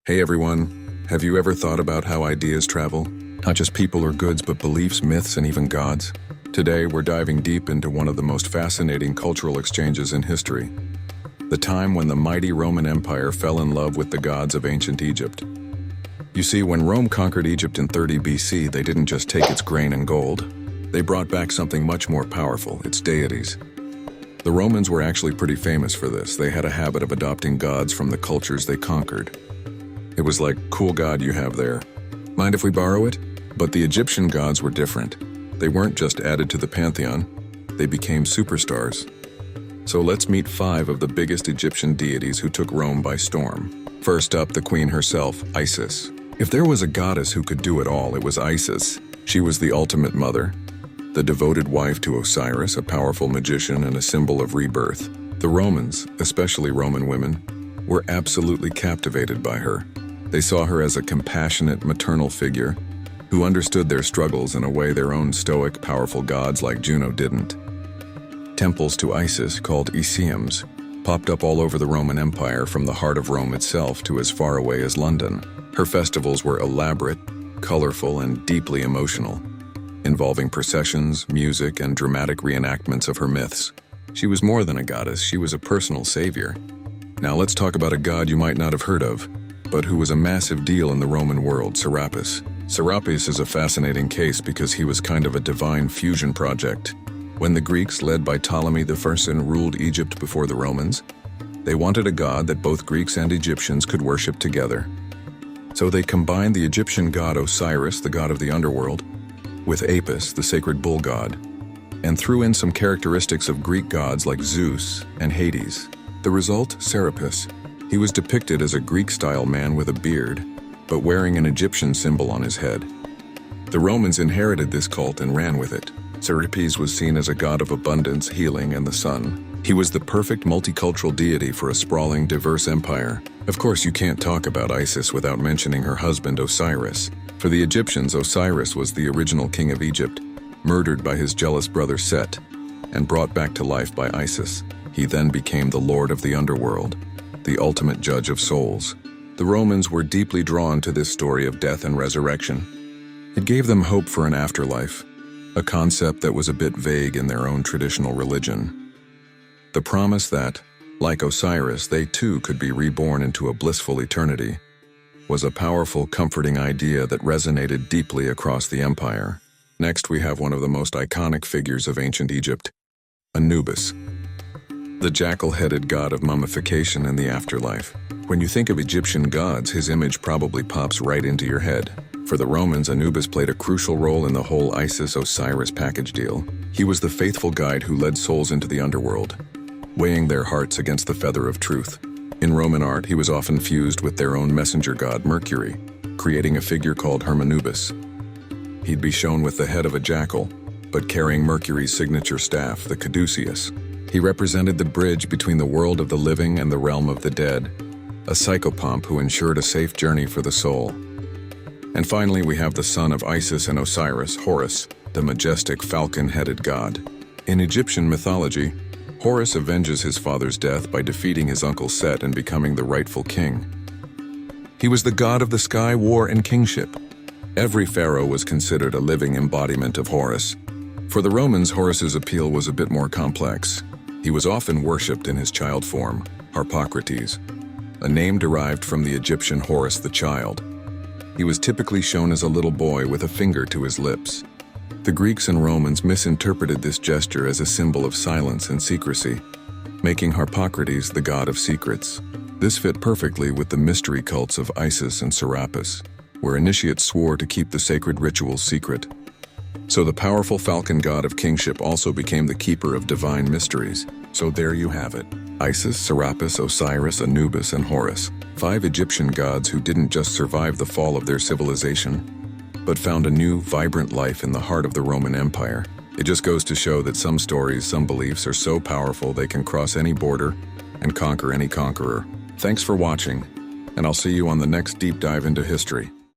Hey everyone, have you ever thought about how ideas travel? Not just people or goods, but beliefs, myths, and even gods? Today, we're diving deep into one of the most fascinating cultural exchanges in history. The time when the mighty Roman Empire fell in love with the gods of ancient Egypt. You see, when Rome conquered Egypt in 30 BC, they didn't just take its grain and gold. They brought back something much more powerful, its deities. The Romans were actually pretty famous for this. They had a habit of adopting gods from the cultures they conquered. It was like, cool god you have there. Mind if we borrow it? But the Egyptian gods were different. They weren't just added to the pantheon, they became superstars. So let's meet 5 of the biggest Egyptian deities who took Rome by storm. First up, the queen herself, Isis. If there was a goddess who could do it all, it was Isis. She was the ultimate mother, the devoted wife to Osiris, a powerful magician and a symbol of rebirth. The Romans, especially Roman women, were absolutely captivated by her. They saw her as a compassionate, maternal figure who understood their struggles in a way their own stoic, powerful gods like Juno didn't. Temples to Isis, called Iseums, popped up all over the Roman Empire, from the heart of Rome itself to as far away as London. Her festivals were elaborate, colorful, and deeply emotional, involving processions, music, and dramatic reenactments of her myths. She was more than a goddess, she was a personal savior. Now let's talk about a god you might not have heard of, but who was a massive deal in the Roman world, Serapis. Serapis is a fascinating case because he was kind of a divine fusion project. When the Greeks, led by Ptolemy I, ruled Egypt before the Romans, they wanted a god that both Greeks and Egyptians could worship together. So they combined the Egyptian god Osiris, the god of the underworld, with Apis, the sacred bull god, and threw in some characteristics of Greek gods like Zeus and Hades. The result, Serapis. He was depicted as a Greek-style man with a beard, but wearing an Egyptian symbol on his head. The Romans inherited this cult and ran with it. Serapis was seen as a god of abundance, healing, and the sun. He was the perfect multicultural deity for a sprawling, diverse empire. Of course, you can't talk about Isis without mentioning her husband Osiris. For the Egyptians, Osiris was the original king of Egypt, murdered by his jealous brother Set, and brought back to life by Isis. He then became the lord of the underworld, the ultimate judge of souls. The Romans were deeply drawn to this story of death and resurrection. It gave them hope for an afterlife, a concept that was a bit vague in their own traditional religion. The promise that, like Osiris, they too could be reborn into a blissful eternity was a powerful, comforting idea that resonated deeply across the empire. Next, we have one of the most iconic figures of ancient Egypt, Anubis, the jackal-headed god of mummification and the afterlife. When you think of Egyptian gods, his image probably pops right into your head. For the Romans, Anubis played a crucial role in the whole Isis-Osiris package deal. He was the faithful guide who led souls into the underworld, weighing their hearts against the feather of truth. In Roman art, he was often fused with their own messenger god, Mercury, creating a figure called Hermanubis. He'd be shown with the head of a jackal, but carrying Mercury's signature staff, the caduceus. He represented the bridge between the world of the living and the realm of the dead, a psychopomp who ensured a safe journey for the soul. And finally, we have the son of Isis and Osiris, Horus, the majestic falcon-headed god. In Egyptian mythology, Horus avenges his father's death by defeating his uncle Set and becoming the rightful king. He was the god of the sky, war, and kingship. Every pharaoh was considered a living embodiment of Horus. For the Romans, Horus's appeal was a bit more complex. He was often worshipped in his child form, Harpocrates, a name derived from the Egyptian Horus the child. He was typically shown as a little boy with a finger to his lips. The Greeks and Romans misinterpreted this gesture as a symbol of silence and secrecy, making Harpocrates the god of secrets. This fit perfectly with the mystery cults of Isis and Serapis, where initiates swore to keep the sacred rituals secret. So the powerful falcon god of kingship also became the keeper of divine mysteries. So there you have it. Isis, Serapis, Osiris, Anubis, and Horus. 5 Egyptian gods who didn't just survive the fall of their civilization, but found a new, vibrant life in the heart of the Roman Empire. It just goes to show that some stories, some beliefs are so powerful they can cross any border and conquer any conqueror. Thanks for watching, and I'll see you on the next deep dive into history.